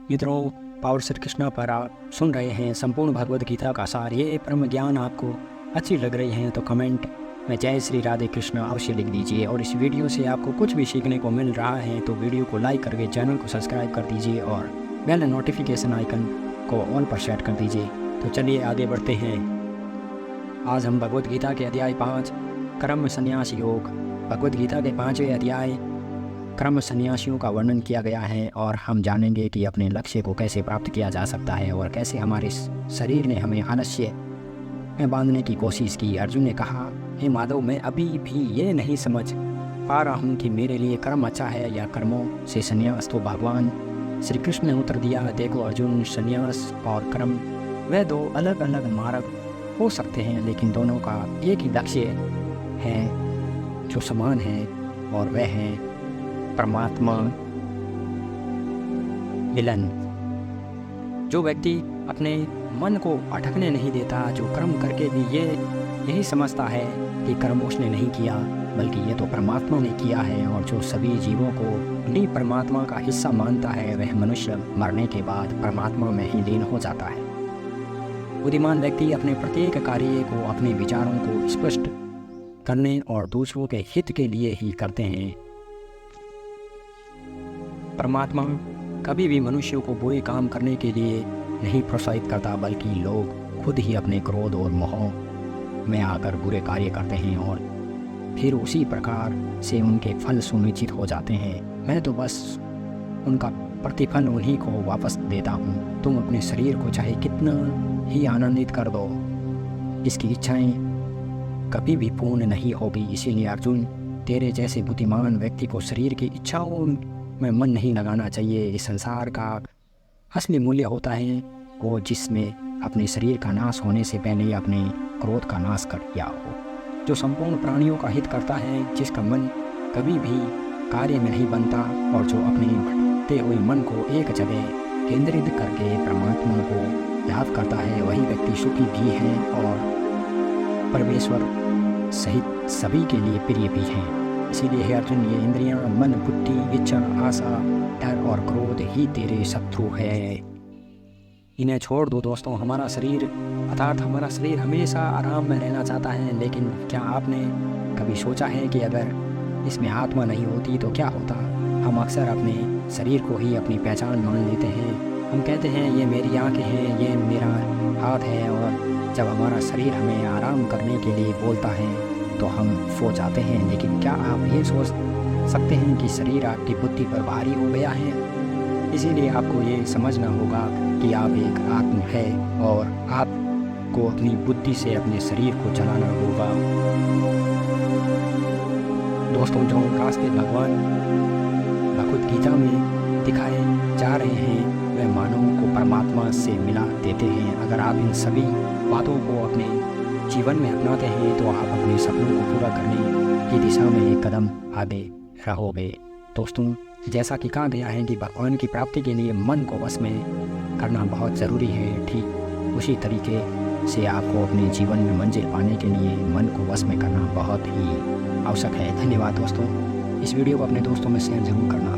मित्रों, पावर श्री कृष्णा पर आप सुन रहे हैं संपूर्ण भगवद गीता का सार। ये परम ज्ञान आपको अच्छी लग रही है तो कमेंट में जय श्री राधे कृष्ण अवश्य लिख दीजिए। और इस वीडियो से आपको कुछ भी सीखने को मिल रहा है तो वीडियो को लाइक करके चैनल को सब्सक्राइब कर दीजिए और बेल नोटिफिकेशन आइकन को ऑल पर सेट कर दीजिए। तो चलिए आगे बढ़ते हैं। आज हम भगवद गीता के अध्याय 5 कर्म संन्यास योग, भगवद गीता के 5वें अध्याय कर्म संन्यासियों का वर्णन किया गया है और हम जानेंगे कि अपने लक्ष्य को कैसे प्राप्त किया जा सकता है और कैसे हमारे शरीर ने हमें आलस्य में बांधने की कोशिश की। अर्जुन ने कहा, हे माधव, मैं अभी भी ये नहीं समझ पा रहा हूँ कि मेरे लिए कर्म अच्छा है या कर्मों से संन्यास। तो भगवान श्री कृष्ण ने उत्तर दिया, देखो अर्जुन, संन्यास और कर्म वे दो अलग अलग मार्ग हो सकते हैं, लेकिन दोनों का एक ही लक्ष्य है जो समान है और वह है परमात्मा मिलन। जो व्यक्ति अपने मन को अटकने नहीं देता, जो कर्म करके भी यही समझता है कि कर्म उसने नहीं किया बल्कि ये तो परमात्मा ने किया है, और जो सभी जीवों को उन्हीं परमात्मा का हिस्सा मानता है, वह मनुष्य मरने के बाद परमात्मा में ही लीन हो जाता है। बुद्धिमान व्यक्ति अपने प्रत्येक कार्य को अपने विचारों को स्पष्ट करने और दूसरों के हित के लिए ही करते हैं। परमात्मा कभी भी मनुष्यों को बुरे काम करने के लिए नहीं प्रोत्साहित करता, बल्कि लोग खुद ही अपने क्रोध और मोह में आकर बुरे कार्य करते हैं और फिर उसी प्रकार से उनके फल सुनिश्चित हो जाते हैं। मैं तो बस उनका प्रतिफल उन्हीं को वापस देता हूँ। तुम अपने शरीर को चाहे कितना ही आनंदित कर दो, इसकी इच्छाएं कभी भी पूर्ण नहीं होगी। इसीलिए अर्जुन, तेरे जैसे बुद्धिमान व्यक्ति को शरीर की इच्छाओं में मन नहीं लगाना चाहिए। इस संसार का असली मूल्य होता है वो जिसमें अपने शरीर का नाश होने से पहले अपने क्रोध का नाश कर दिया हो, जो संपूर्ण प्राणियों का हित करता है, जिसका मन कभी भी कार्य में नहीं बनता और जो अपने भटकते हुए मन को एक जगह केंद्रित करके परमात्मा को याद करता है, वही व्यक्ति सुखी भी है और परमेश्वर सहित सभी के लिए प्रिय भी हैं। इसीलिए हे अर्जुन, ये इंद्रियां, मन, बुद्धि, इच्छा, आशा, डर और क्रोध ही तेरे शत्रु है। इन्हें छोड़ दो दोस्तों। हमारा शरीर अर्थात हमारा शरीर हमेशा आराम में रहना चाहता है, लेकिन क्या आपने कभी सोचा है कि अगर इसमें आत्मा नहीं होती तो क्या होता? हम अक्सर अपने शरीर को ही अपनी पहचान मान लेते हैं। हम कहते हैं ये मेरी आँखें हैं, ये मेरा हाथ है, और जब हमारा शरीर हमें आराम करने के लिए बोलता है तो हम सो जाते हैं। लेकिन क्या आप ये सोच सकते हैं कि शरीर आपकी बुद्धि पर भारी हो गया है? इसीलिए आपको ये समझना होगा कि आप एक आत्मा है और आपको अपनी बुद्धि से अपने शरीर को चलाना होगा। दोस्तों, जो रास्ते भगवान भगवद गीता में दिखाए जा रहे हैं वह मानव को परमात्मा से मिला देते हैं। अगर आप इन सभी बातों को अपने जीवन में अपनाते हैं तो आप अपने सपनों को पूरा करने की दिशा में एक कदम आगे रहोगे। दोस्तों, जैसा कि कहा गया है कि भगवान की प्राप्ति के लिए मन को वश में करना बहुत ज़रूरी है, ठीक उसी तरीके से आपको अपने जीवन में मंजिल पाने के लिए मन को वश में करना बहुत ही आवश्यक है। धन्यवाद दोस्तों। इस वीडियो को अपने दोस्तों में शेयर ज़रूर करना।